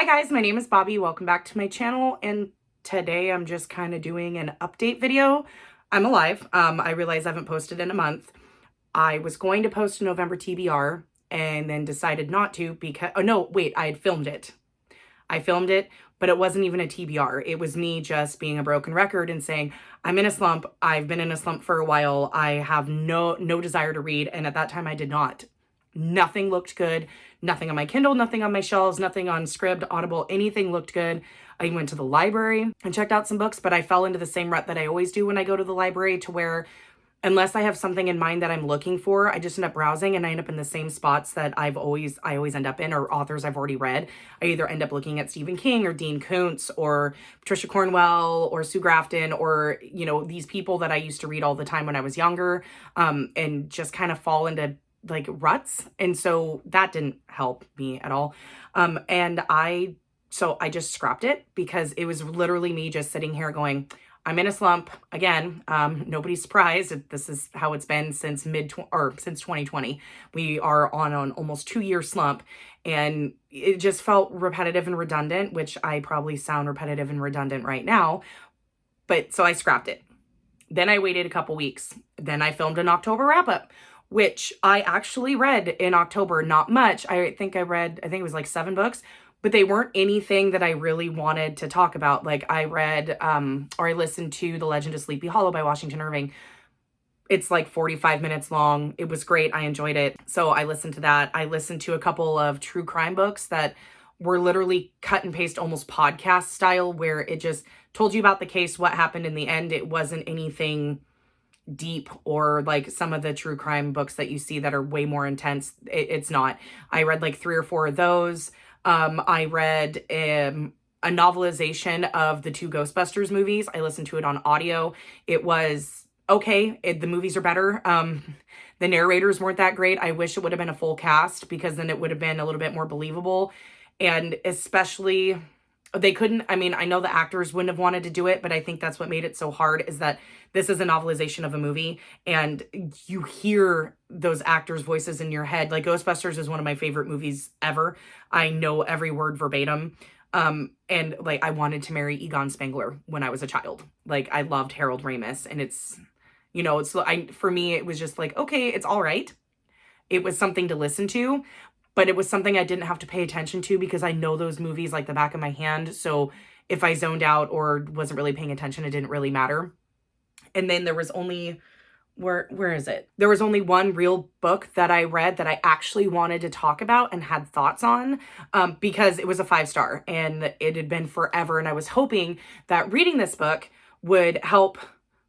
Hi guys, my name is Bobby. Welcome back to my channel, and today I'm just kind of doing an update video. I'm alive. I realize I haven't posted in a month. I was going to post a November TBR and then decided not to because, oh no, wait, I had filmed it. I filmed it, but it wasn't even a TBR. It was me just being a broken record and saying, I'm in a slump. I've been in a slump for a while. I have no desire to read. And at that time I did not. Nothing looked good. Nothing on my Kindle, nothing on my shelves, nothing on Scribd, Audible, anything looked good. I went to the library and checked out some books, but I fell into the same rut that I always do when I go to the library, to where unless I have something in mind that I'm looking for, I just end up browsing and I end up in the same spots that I always end up in, or authors I've already read. I either end up looking at Stephen King or Dean Koontz or Patricia Cornwell or Sue Grafton, or, you know, these people that I used to read all the time when I was younger, and just kind of fall into like ruts. And so that didn't help me at all. So I just scrapped it because it was literally me just sitting here going, I'm in a slump again. Nobody's surprised. This is how it's been since since 2020. We are on an almost 2-year slump, and it just felt repetitive and redundant, which I probably sound repetitive and redundant right now. But so I scrapped it. Then I waited a couple weeks. Then I filmed an October wrap up, which I actually read in October. Not much. I think it was like 7 books, but they weren't anything that I really wanted to talk about. Like I read, or I listened to The Legend of Sleepy Hollow by Washington Irving. It's like 45 minutes long. It was great. I enjoyed it. So I listened to that. I listened to a couple of true crime books that were literally cut and paste, almost podcast style, where it just told you about the case, what happened in the end. It wasn't anything deep, or like some of the true crime books that you see that are way more intense. It's not. I read like 3 or 4 of those. I read a novelization of the 2 Ghostbusters movies. I listened to it on audio. It was okay. The movies are better. The narrators weren't that great. I wish it would have been a full cast, because then it would have been a little bit more believable. And especially, they couldn't, I mean, I know the actors wouldn't have wanted to do it, but I think that's what made it so hard, is that this is a novelization of a movie and you hear those actors' voices in your head. Like Ghostbusters is one of my favorite movies ever. I know every word verbatim. And like I wanted to marry Egon Spengler when I was a child. Like I loved Harold Ramis, and it's, you know, for me, it was just like, okay, it's all right. It was something to listen to, but it was something I didn't have to pay attention to because I know those movies like the back of my hand. So if I zoned out or wasn't really paying attention, it didn't really matter. And then there was only, where is it? There was only one real book that I read that I actually wanted to talk about and had thoughts on, because it was a 5-star and it had been forever. And I was hoping that reading this book would help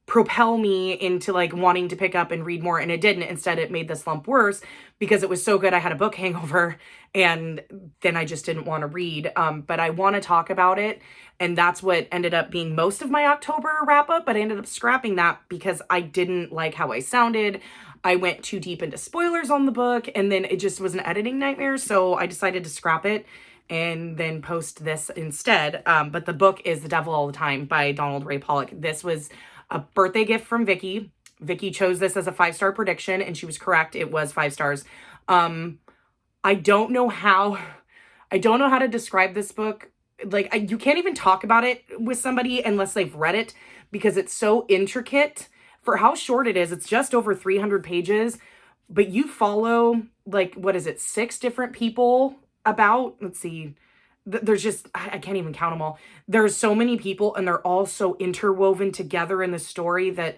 propel me into like wanting to pick up and read more, and it didn't. Instead, it made the slump worse because it was so good. I had a book hangover, and then I just didn't want to read. But I want to talk about it, and that's what ended up being most of my October wrap up. But I ended up scrapping that because I didn't like how I sounded. I went too deep into spoilers on the book, and then it just was an editing nightmare. So I decided to scrap it and then post this instead. But the book is The Devil All the Time by Donald Ray Pollock. This was a birthday gift from Vicky. Vicky chose this as a 5-star prediction, and she was correct. It was 5 stars. I don't know how to describe this book. Like, you can't even talk about it with somebody unless they've read it, because it's so intricate. For how short it is, it's just over 300 pages, but you follow, like, what is it, 6 different people about, let's see, there's just, I can't even count them all. There's so many people, and they're all so interwoven together in the story that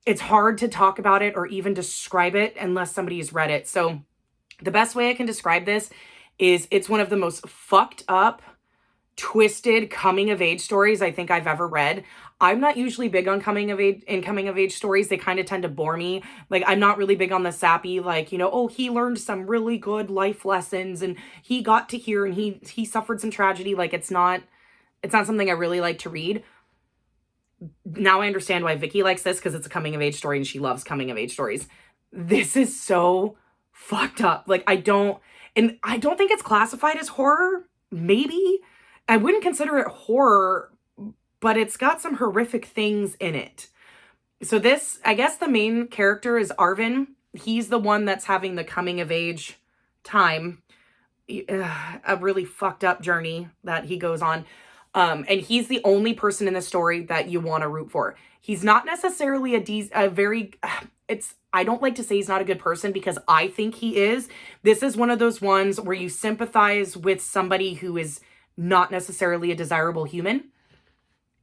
it's hard to talk about it or even describe it unless somebody has read it. So the best way I can describe this is it's one of the most fucked up, twisted coming of age stories I think I've ever read. I'm not usually big on coming of age stories. They kind of tend to bore me. Like, I'm not really big on the sappy, like, you know, oh, he learned some really good life lessons and he got to here and he suffered some tragedy. Like, it's not something I really like to read. Now I understand why Vicky likes this, because it's a coming of age story and she loves coming of age stories. This is so fucked up. Like, I don't think it's classified as horror. Maybe. I wouldn't consider it horror, but it's got some horrific things in it. So this, I guess the main character is Irving. He's the one that's having the coming of age time. a really fucked up journey that he goes on. And he's the only person in the story that you want to root for. He's not necessarily a very, I don't like to say he's not a good person because I think he is. This is one of those ones where you sympathize with somebody who is not necessarily a desirable human.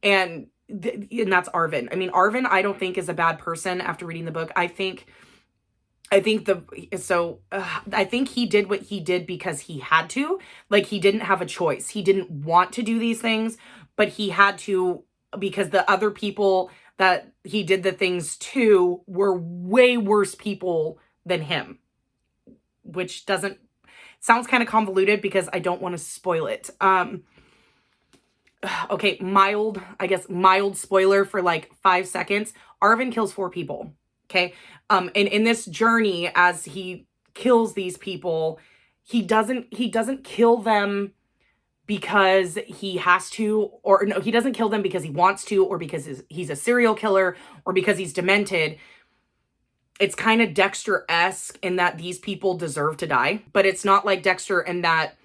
And that's Arvin. I mean, Arvin, I don't think is a bad person after reading the book. I think he did what he did because he had to. Like, he didn't have a choice. He didn't want to do these things, but he had to because the other people that he did the things to were way worse people than him, which sounds kind of convoluted because I don't want to spoil it. Okay, mild spoiler for like 5 seconds. Arvin kills 4 people. Okay. And in this journey, as he kills these people, he doesn't kill them because he has to, or no, he doesn't kill them because he wants to, or because he's a serial killer, or because he's demented. It's kind of Dexter-esque in that these people deserve to die, but it's not like Dexter in that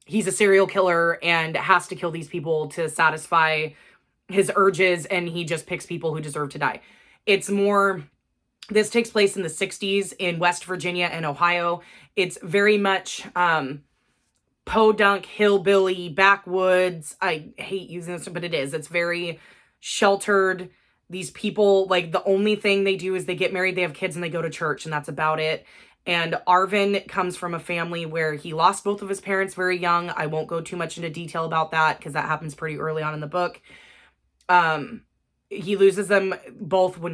he's a serial killer and has to kill these people to satisfy his urges, and he just picks people who deserve to die. It's more, this takes place in the 60s in West Virginia and Ohio. It's very much podunk, hillbilly, backwoods. I hate using this, but it is. It's very sheltered. These people, like, the only thing they do is they get married, they have kids, and they go to church, and that's about it. And Arvin comes from a family where he lost both of his parents very young. I won't go too much into detail about that because that happens pretty early on in the book. He loses them both when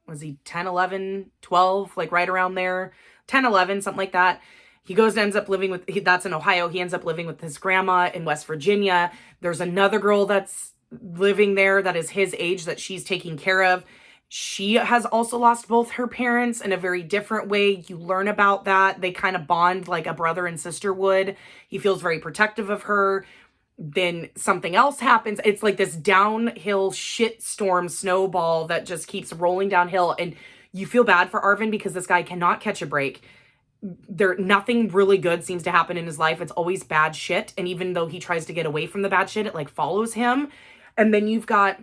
was he 10, 11, 12, like right around there, 10, 11, something like that. He ends up living that's in Ohio. He ends up living with his grandma in West Virginia. There's another girl that's living there that is his age that she's taking care of. She has also lost both her parents in a very different way. You learn about that. They kind of bond like a brother and sister would. He feels very protective of her. Then something else happens. It's like this downhill shitstorm snowball that just keeps rolling downhill. And you feel bad for Arvin because this guy cannot catch a break. Nothing really good seems to happen in his life. It's always bad shit. And even though he tries to get away from the bad shit, it like follows him. And then you've got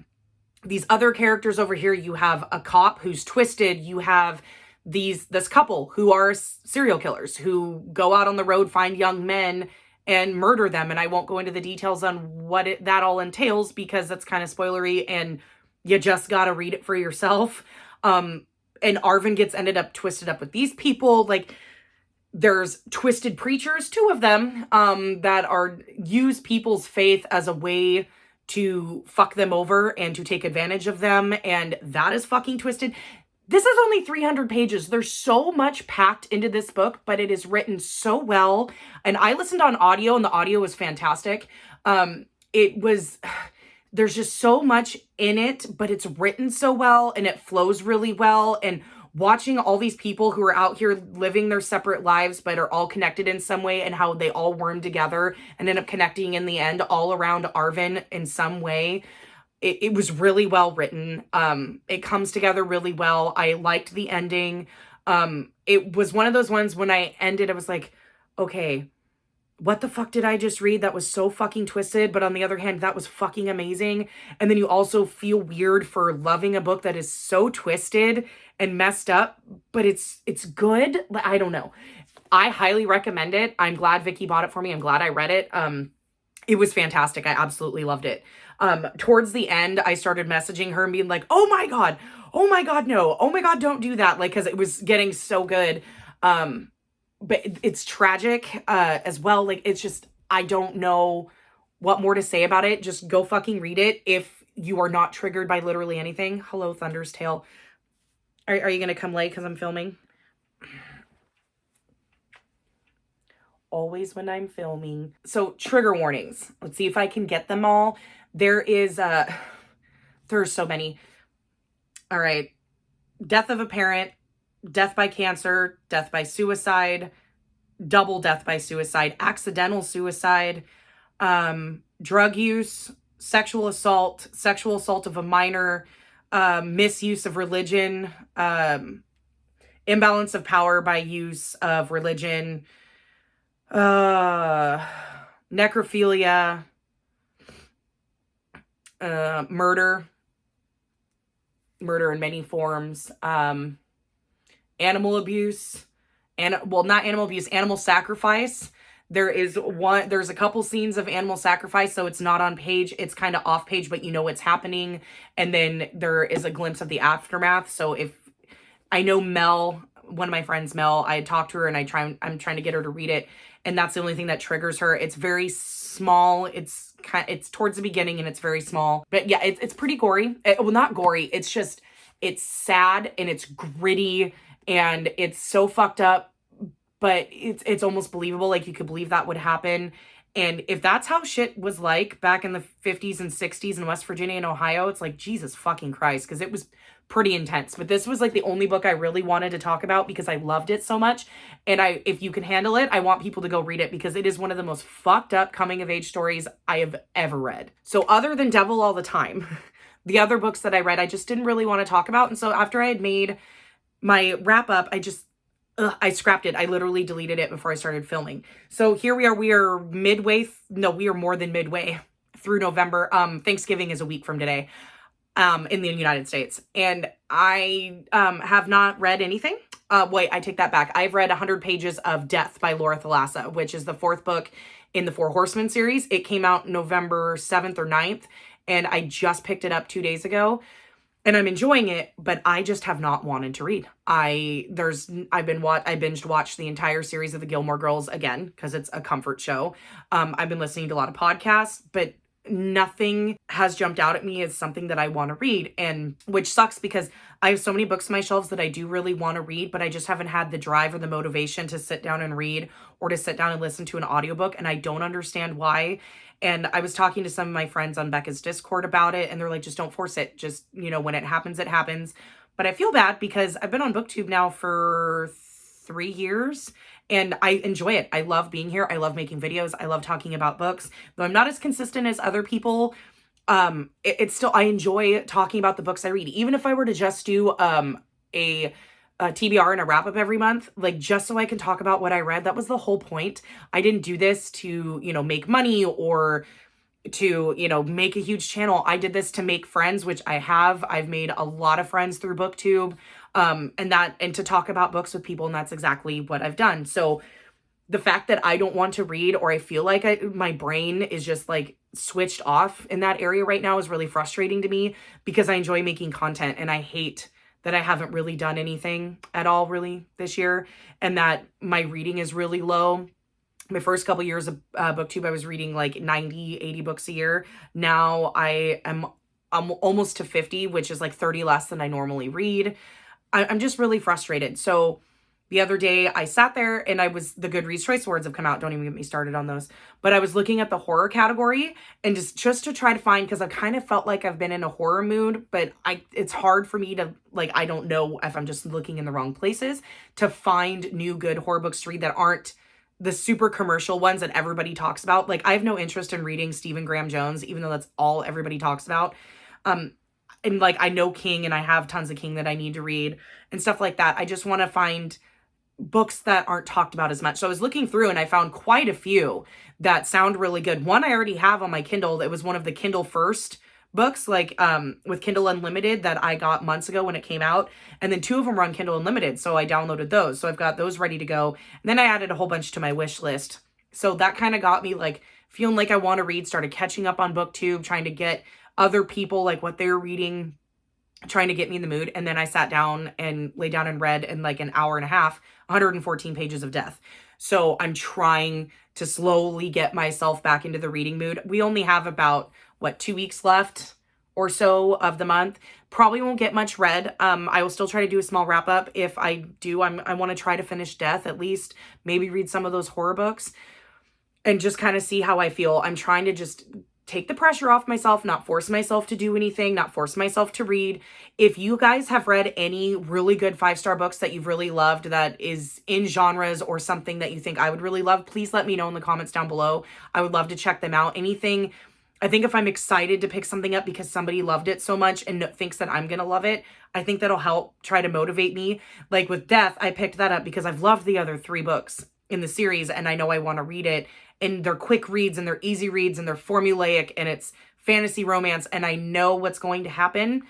these other characters over here. You have a cop who's twisted. You have this couple who are serial killers who go out on the road, find young men, and murder them. And I won't go into the details on what that all entails because that's kind of spoilery and you just got to read it for yourself. And Arvin gets ended up twisted up with these people. Like, there's twisted preachers, 2 of them, that use people's faith as a way to fuck them over and to take advantage of them. And that is fucking twisted. This is only 300 pages. There's so much packed into this book, but it is written so well. And I listened on audio and the audio was fantastic. There's just so much in it, but it's written so well and it flows really well. And watching all these people who are out here living their separate lives, but are all connected in some way, and how they all worm together and end up connecting in the end all around Arvin in some way. It was really well written. It comes together really well. I liked the ending. It was one of those ones when I ended, I was like, okay, what the fuck did I just read? That was so fucking twisted. But on the other hand, that was fucking amazing. And then you also feel weird for loving a book that is so twisted and messed up, but it's good. I don't know. I highly recommend it. I'm glad Vicky bought it for me. I'm glad I read it. It was fantastic. I absolutely loved it. Towards the end, I started messaging her and being like, oh my God, no. Oh my God, don't do that. Like, cause it was getting so good. But it's tragic, as well. Like, it's just, I don't know what more to say about it. Just go fucking read it if you are not triggered by literally anything. Hello, Thunder's Tale. Are you going to come late because I'm filming? Always when I'm filming. So, trigger warnings. Let's see if I can get them all. There's so many. All right. Death of a parent, death by cancer, death by suicide, double death by suicide, accidental suicide, drug use, sexual assault of a minor, misuse of religion, imbalance of power by use of religion, Uh, necrophilia, murder in many forms, animal abuse, and well, not animal abuse, animal sacrifice. There's a couple scenes of animal sacrifice, so it's not on page, it's kind of off page, but you know what's happening. And then there is a glimpse of the aftermath. So if I know Mel, one of my friends, Mel, I talked to her and I'm trying to get her to read it. And that's the only thing that triggers her. It's very small. It's towards the beginning and it's very small, but yeah, it's pretty gory. Well, not gory. It's sad and it's gritty and it's so fucked up, but it's almost believable. Like you could believe that would happen. And if that's how shit was like back in the 50s and 60s in West Virginia and Ohio, it's like, Jesus fucking Christ, because it was pretty intense. But this was like the only book I really wanted to talk about because I loved it so much. And if you can handle it, I want people to go read it because it is one of the most fucked up coming of age stories I have ever read. So other than Devil All the Time, the other books that I read, I just didn't really want to talk about. And so after I had made my wrap up, I scrapped it. I literally deleted it before I started filming. So here we are. We are we are more than midway through November. Thanksgiving is a week from today, in the United States. And I, have not read anything. Wait, I take that back. I've read 100 pages of Death by Laura Thalassa, which is the 4th book in the Four Horsemen series. It came out November 7th or 9th, and I just picked it up 2 days ago. And I'm enjoying it, but I just have not wanted to read. I binged watched the entire series of the Gilmore Girls again, because it's a comfort show. I've been listening to a lot of podcasts, but nothing has jumped out at me as something that I want to read, and which sucks because I have so many books on my shelves that I do really want to read, but I just haven't had the drive or the motivation to sit down and read or to sit down and listen to an audiobook, and I don't understand why. And I was talking to some of my friends on Becca's Discord about it, and they're like, just don't force it. Just, when it happens, it happens. But I feel bad because I've been on BookTube now for 3 years, and I enjoy it. I love being here. I love making videos. I love talking about books. Though I'm not as consistent as other people, it's still, I enjoy talking about the books I read. Even if I were to just do a TBR and a wrap up every month, like just so I can talk about what I read. That was the whole point. I didn't do this to, make money or to, make a huge channel. I did this to make friends, which I have. I've made a lot of friends through BookTube, and to talk about books with people. And that's exactly what I've done. So the fact that I don't want to read, or I feel like my brain is just like switched off in that area right now, is really frustrating to me because I enjoy making content and I hate that I haven't really done anything at all really this year, and that my reading is really low. My first couple years of BookTube, I was reading like 90, 80 books a year. Now I'm almost to 50, which is like 30 less than I normally read. I'm just really frustrated. So the other day I sat there and the Goodreads Choice Awards have come out. Don't even get me started on those. But I was looking at the horror category and just to try to find, because I kind of felt like I've been in a horror mood, but it's hard for me to, like, I don't know if I'm just looking in the wrong places to find new good horror books to read that aren't the super commercial ones that everybody talks about. Like, I have no interest in reading Stephen Graham Jones, even though that's all everybody talks about. And like, I know King and I have tons of King that I need to read and stuff like that. I just want to find books that aren't talked about as much. So I was looking through and I found quite a few that sound really good. One I already have on my Kindle. It was one of the Kindle First books, like with Kindle Unlimited, that I got months ago when it came out. And then 2 of them were on Kindle Unlimited. So I downloaded those. So I've got those ready to go. And then I added a whole bunch to my wish list. So that kind of got me like feeling like I want to read, started catching up on BookTube, trying to get other people like what they're reading, trying to get me in the mood. And then I sat down and lay down and read in like an hour and a half, 114 pages of Death. So I'm trying to slowly get myself back into the reading mood. We only have about, 2 weeks left or so of the month. Probably won't get much read. I will still try to do a small wrap up. If I do, I want to try to finish Death at least, maybe read some of those horror books and just kind of see how I feel. I'm trying to just take the pressure off myself, not force myself to do anything, not force myself to read. If you guys have read any really good 5-star books that you've really loved that is in genres or something that you think I would really love, please let me know in the comments down below. I would love to check them out. Anything, I think if I'm excited to pick something up because somebody loved it so much and thinks that I'm going to love it, I think that'll help try to motivate me. Like with Death, I picked that up because I've loved the other 3 books. in the series, and I know I want to read it, and they're quick reads and they're easy reads and they're formulaic and it's fantasy romance, and I know what's going to happen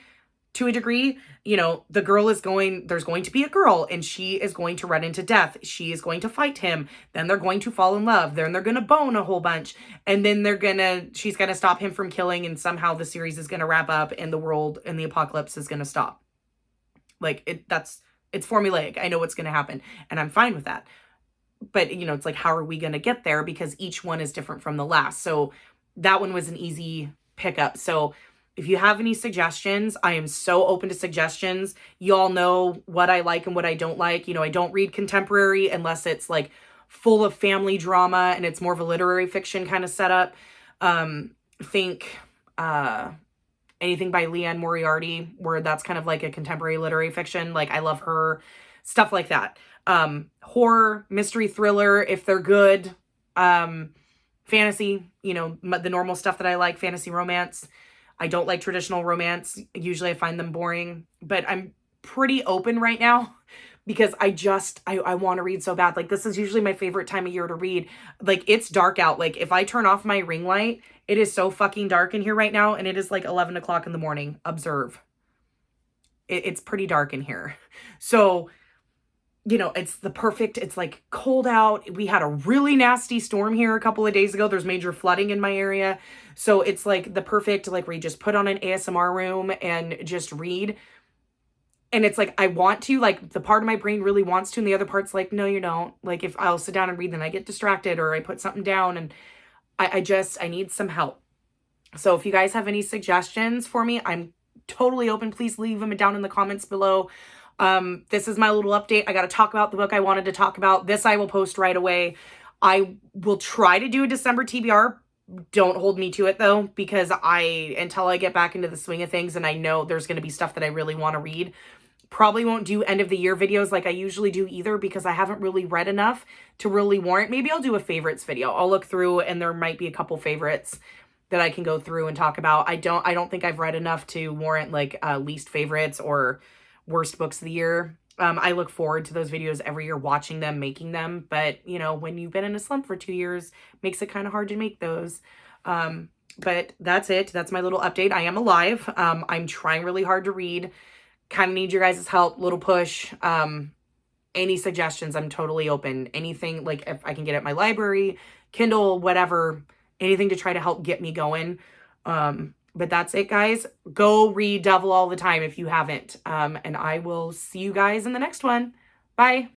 to a degree. You know, the girl is going, there's going to be a girl and she is going to run into death. She is going to fight him. Then they're going to fall in love. Then they're going to bone a whole bunch. And then she's going to stop him from killing, and somehow the series is going to wrap up and the world and the apocalypse is going to stop. Like it's formulaic. I know what's going to happen and I'm fine with that. But, you know, it's like, how are we going to get there? Because each one is different from the last. So that one was an easy pickup. So if you have any suggestions, I am so open to suggestions. Y'all know what I like and what I don't like. You know, I don't read contemporary unless it's like full of family drama and it's more of a literary fiction kind of setup. Think anything by Leanne Moriarty, where that's kind of like a contemporary literary fiction. Like, I love her. Stuff like that. Horror, mystery, thriller, if they're good. Fantasy, you know, the normal stuff that I like. Fantasy romance. I don't like traditional romance. Usually I find them boring, but I'm pretty open right now because I want to read so bad. Like, this is usually my favorite time of year to read. Like, it's dark out. Like, if I turn off my ring light, it is so fucking dark in here right now. And it is like 11 o'clock in the morning. Observe. It's pretty dark in here. So, you know, it's like cold out. We had a really nasty storm here a couple of days ago. There's major flooding in my area. So it's like the perfect, like, where you just put on an ASMR room and just read. And it's like, I want to, like, the part of my brain really wants to, and the other part's like, no, you don't. Like, if I'll sit down and read, then I get distracted or I put something down, and I need some help. So if you guys have any suggestions for me, I'm totally open. Please leave them down in the comments below. This is my little update. I got to talk about the book I wanted to talk about. This I will post right away. I will try to do a December TBR. Don't hold me to it though, because until I get back into the swing of things and I know there's going to be stuff that I really want to read, probably won't do end of the year videos like I usually do either, because I haven't really read enough to really warrant. Maybe I'll do a favorites video. I'll look through and there might be a couple favorites that I can go through and talk about. I don't think I've read enough to warrant like least favorites or worst books of the year. I look forward to those videos every year, watching them, making them. But, you know, when you've been in a slump for 2 years, makes it kind of hard to make those. But that's it. That's my little update. I am alive. I'm trying really hard to read. Kind of need your guys' help. Little push. Any suggestions, I'm totally open. Anything, like, if I can get at my library, Kindle, whatever, anything to try to help get me going. But that's it, guys. Go read Devil all the time if you haven't. And I will see you guys in the next one. Bye.